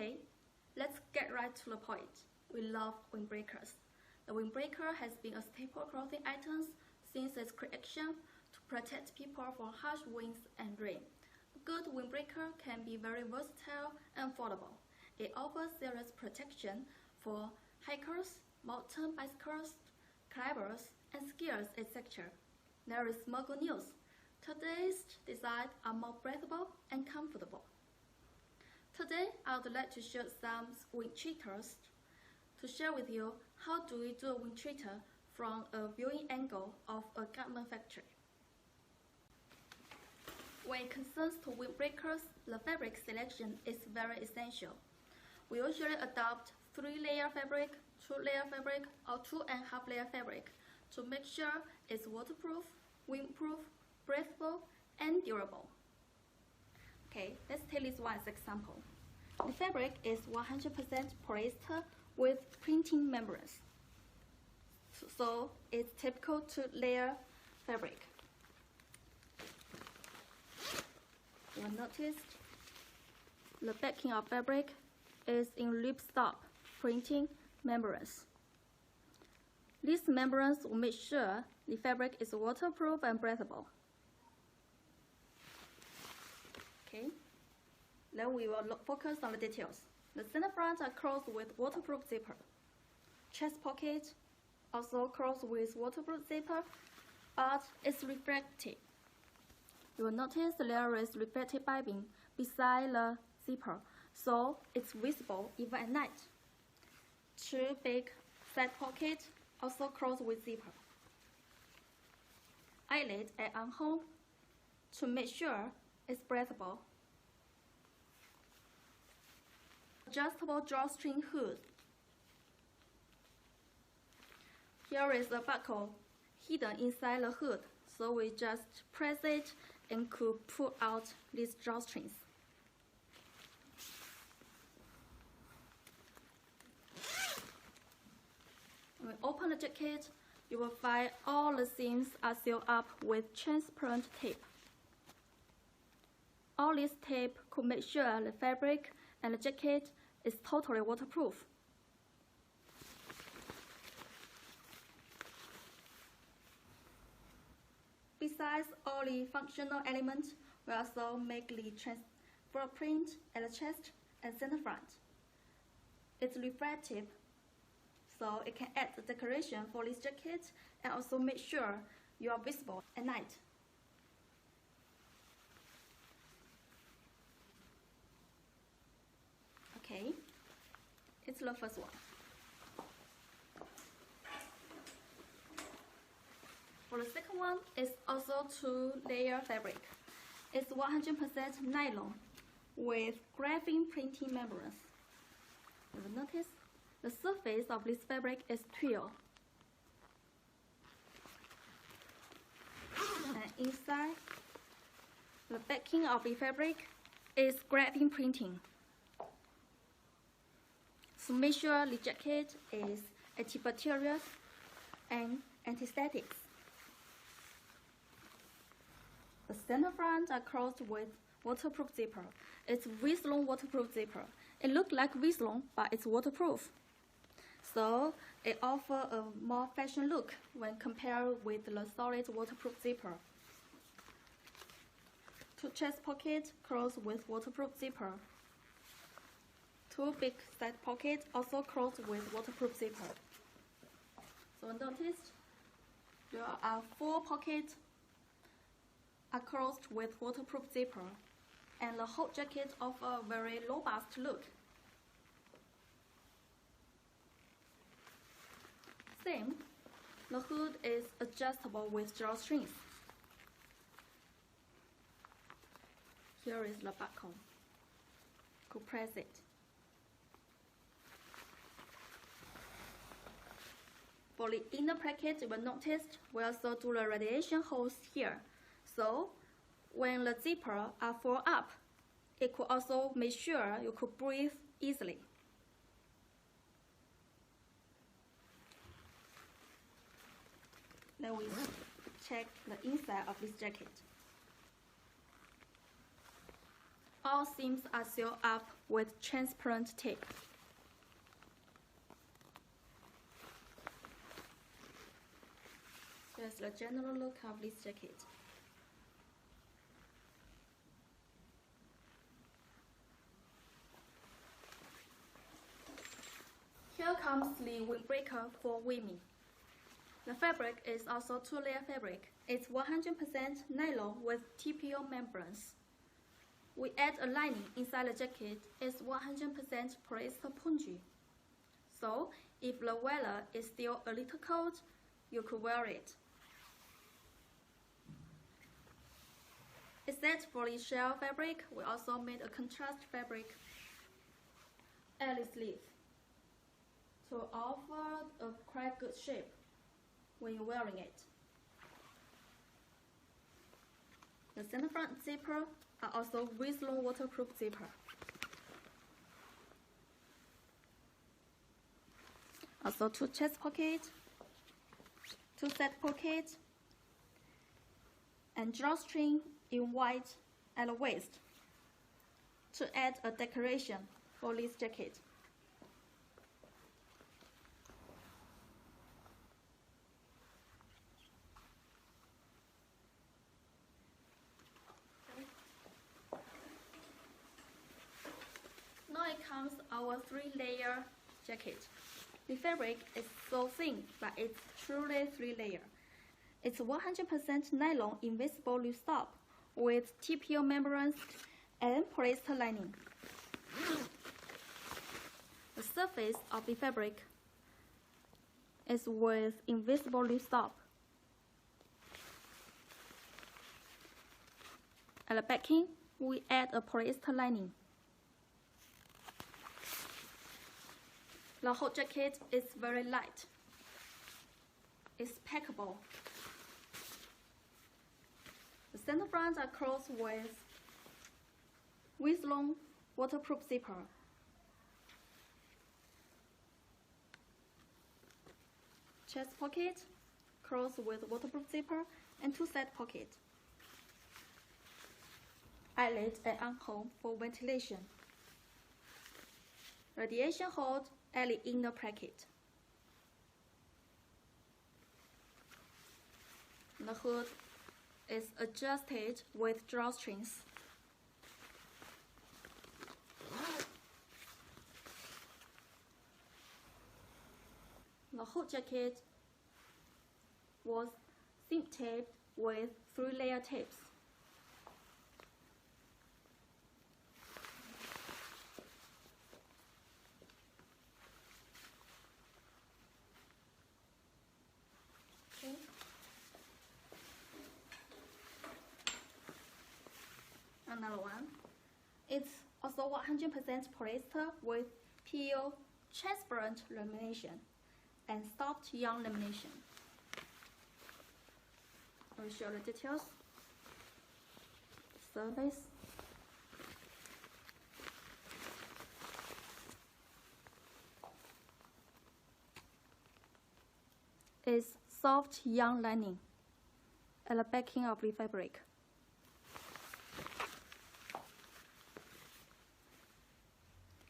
Okay, let's get right to the point. We love windbreakers. The windbreaker has been a staple clothing item since its creation to protect people from harsh winds and rain. A good windbreaker can be very versatile and affordable. It offers serious protection for hikers, mountain bicyclists, climbers, and skiers, etc. There is more good news. Today's designs are more breathable and comfortable. Today, I would like to show some wind cheaters. To share with you how do we do a wind cheater from a viewing angle of a garment factory. When it concerns to windbreakers, the fabric selection is very essential. We usually adopt 3-layer fabric, 2-layer fabric, or 2.5-layer fabric to make sure it's waterproof, windproof, breathable, and durable. Okay, let's take this one as an example. The fabric is 100% polyester with printing membranes. So it's typical 2-layer fabric. You will notice the backing of fabric is in ripstop printing membranes. These membranes will make sure the fabric is waterproof and breathable. Okay, then we will focus on the details. The center front are closed with waterproof zipper. Chest pocket also closed with waterproof zipper, but it's reflective. You will notice there is reflective piping beside the zipper, so it's visible even at night. 2 big side pockets also closed with zipper. Eyelet and armhole to make sure it's breathable. Adjustable drawstring hood. Here is the buckle hidden inside the hood, so we just press it and could pull out these drawstrings. When we open the jacket, you will find all the seams are sealed up with transparent tape. All this tape could make sure the fabric and the jacket is totally waterproof. Besides all the functional elements, we also make the transfer print at the chest and center front. It's reflective, so it can add the decoration for this jacket and also make sure you are visible at night. Okay, it's the first one. For the second one, it's also 2-layer fabric. It's 100% nylon with graphene printing membranes. You will notice the surface of this fabric is twill. And inside, the backing of the fabric is graphene printing. So make sure the jacket is antibacterial and anti-statics. The center front are closed with waterproof zipper. It's Wislon waterproof zipper. It looks like Wislon, but it's waterproof. So it offers a more fashion look when compared with the solid waterproof zipper. 2 chest pockets closed with waterproof zipper. 2 big side pockets also closed with waterproof zipper. So notice there are 4 pockets are closed with waterproof zipper, and the whole jacket offers a very robust look. Same, the hood is adjustable with drawstrings. Here is the buckle. Could press it. For the inner bracket, you will notice we also do the radiation holes here. So when the zipper are full up, it could also make sure you could breathe easily. Then we check the inside of this jacket. All seams are sealed up with transparent tape. Here's the general look of this jacket. Here comes the windbreaker for women. The fabric is also two-layer fabric. It's 100% nylon with TPO membranes. We add a lining inside the jacket. It's 100% polyester pongee. So, if the weather is still a little cold, you could wear it. Except for the shell fabric, we also made a contrast fabric alley sleeve to offer a quite good shape when you're wearing it. The center front zipper are also wrist-long waterproof zipper. Also two chest pockets, two side pockets, and drawstring in white at the waist to add a decoration for this jacket. Now it comes our three-layer jacket. The fabric is so thin, but it's truly three-layer. It's 100% nylon invisible loose top with TPO membranes and polyester lining. The surface of the fabric is with invisible loose top. At the backing, we add a polyester lining. The whole jacket is very light. It's packable. The center fronts are closed with wrist-long waterproof zipper. Chest pocket closed with waterproof zipper and two side pockets. Eyelet and armhole for ventilation. Radiation hold at the inner pocket. The hood is adjusted with drawstrings. The whole jacket was seam taped with three-layer tapes. Okay. Another one. It's also 100% polyester with PU transparent lamination and soft yarn lamination. I will show the details. Surface. Is soft yarn lining at the backing of the fabric.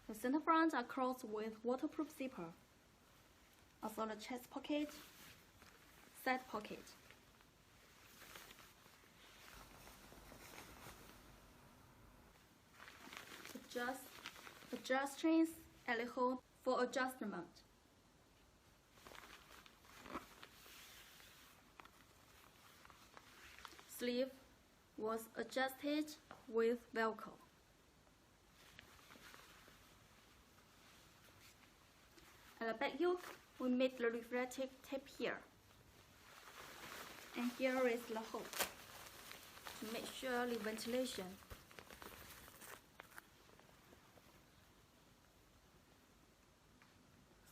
The center fronts are closed with waterproof zipper. Also the chest pocket, side pocket. Adjust strings at the hole for adjustment. Sleeve was adjusted with Velcro. At the back yoke, we made the reflective tape here. And here is the hole to make sure the ventilation.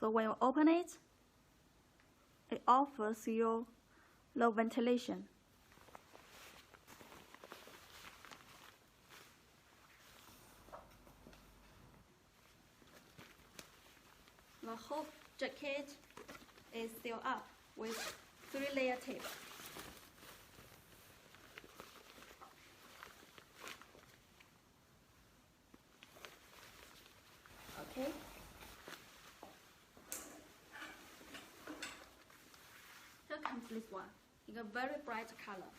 So when you open it, it offers you the ventilation. The whole jacket is sealed up with three-layer tape. this one in a very bright color.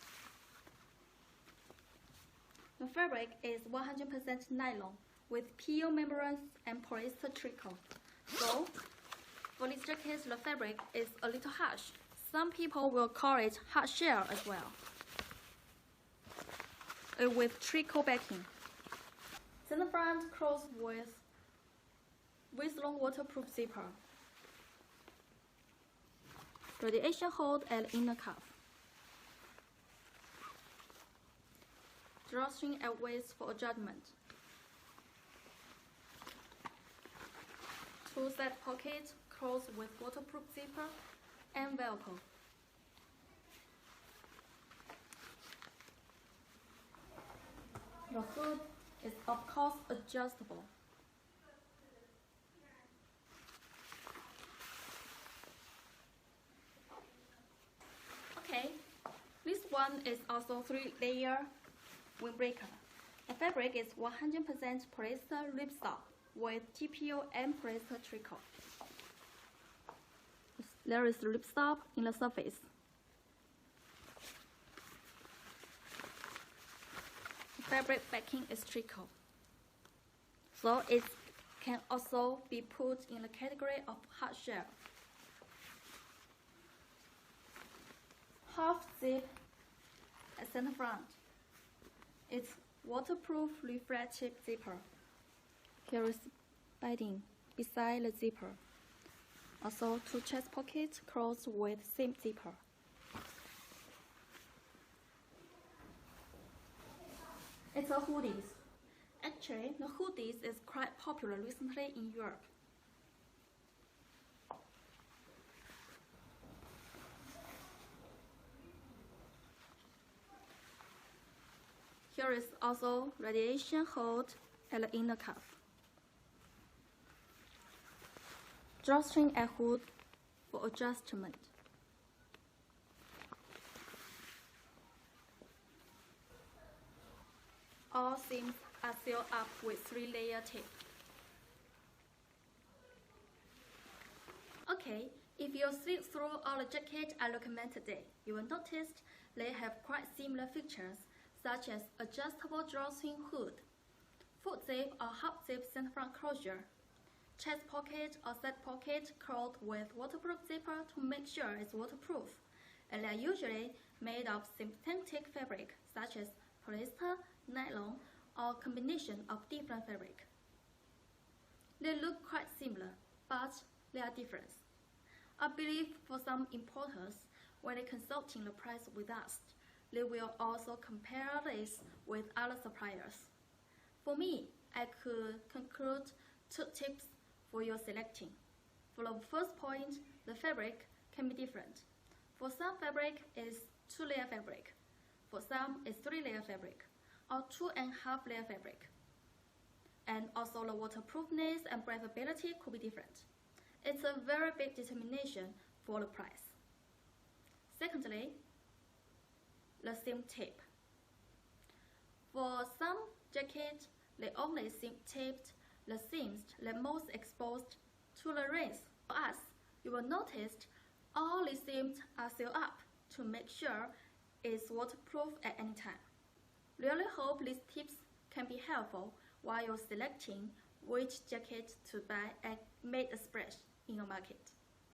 The fabric is 100% nylon with PU membranes and polyester trickle. So, for this jacket, the fabric is a little harsh. Some people will call it hard shell as well. With trickle backing. Center front closed with long waterproof zipper. Radiation hold at inner cuff. Drawstring at waist for adjustment. 2 side pockets closed with waterproof zipper and Velcro. The hood is of course adjustable. Okay, this one is also 3-layer windbreaker. The fabric is 100% polyester ripstop with TPO and polyester trickle. There is ripstop in the surface. The fabric backing is trickle, so it can also be put in the category of hard shell. Half zip at center front. It's waterproof reflective zipper. Here is padding beside the zipper. Also 2 chest pockets closed with same zipper. It's a hoodies. Actually, the hoodies is quite popular recently in Europe. Here is also radiation hold at the inner cuff. Drawstring and hood for adjustment. All seams are sealed up with 3-layer tape. Okay, if you see through all the jacket I recommend today, you will notice they have quite similar features such as adjustable drawstring hood, foot zip or half zip center front closure, chest pocket or side pocket closed with waterproof zipper to make sure it's waterproof, and they are usually made of synthetic fabric such as polyester, nylon, or combination of different fabric. They look quite similar, but there are differences. I believe for some importers, when they consulting the price with us, they will also compare this with other suppliers. For me, I could conclude 2 tips for your selecting. For the first point, the fabric can be different. For some fabric is 2-layer fabric. For some is 3-layer fabric, or 2.5-layer fabric. And also the waterproofness and breathability could be different. It's a very big determination for the price. Secondly, the seam tape. For some jackets, they only taped the seams that most exposed to the rains. For us, you will notice all the seams are sealed up to make sure it's waterproof at any time. Really hope these tips can be helpful while you're selecting which jacket to buy and make a splash in your market.